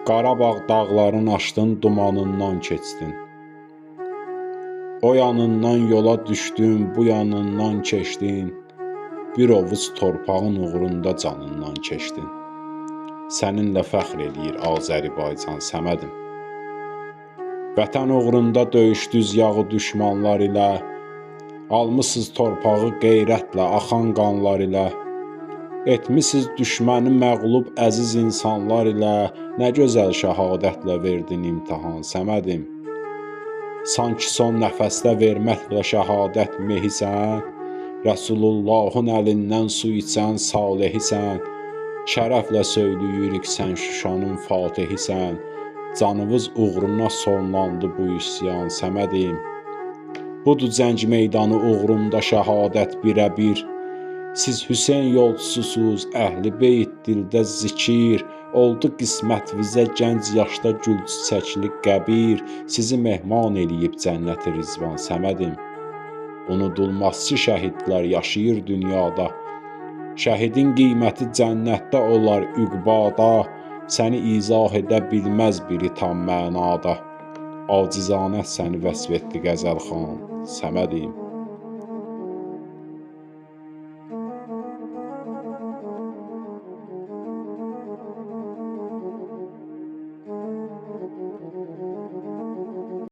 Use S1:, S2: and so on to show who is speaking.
S1: Qarabağ dağların aşdın, dumanından keçdin. O yanından yola düşdün, bu yanından keçdin. Bir ovuc torpağın uğrunda canından keçdin. Səninlə fəxr eləyir Azərbaycan Səmədim. Vətən uğrunda döyüşdüz yağı düşmanlar ilə, almısız torpağı qeyrətlə, axan qanlar ilə. Etmisiniz düşməni məğlub əziz insanlar ilə, nə gözəl şəhadətlə verdin imtahan Səmədim. Sanki son nəfəsdə verməklə şəhadət mehisən, Rəsulullahın əlindən su içən salihisən. Şərəflə söyləyirik sən Şuşanın fatihisən, canımız uğruna sonlandı bu üsyan Səmədim. Budur cəng meydanı uğrunda şəhadət birə-bir. Siz Hüseyn yolçususuz, Əhl-i Beyt dildə zikir, oldu qismət bizə gənc yaşda gül çiçəkli qəbir, sizi mehman eləyib cənnət-i Rizvan Səmədim. Unudulmaz ki, şəhidlər yaşayır dünyada, şəhidin qiyməti cənnətdə olar üqbada, səni izah edə bilməz biri tam mənada, acizanə səni vəsf etdi Qəzəlxan Səmədim.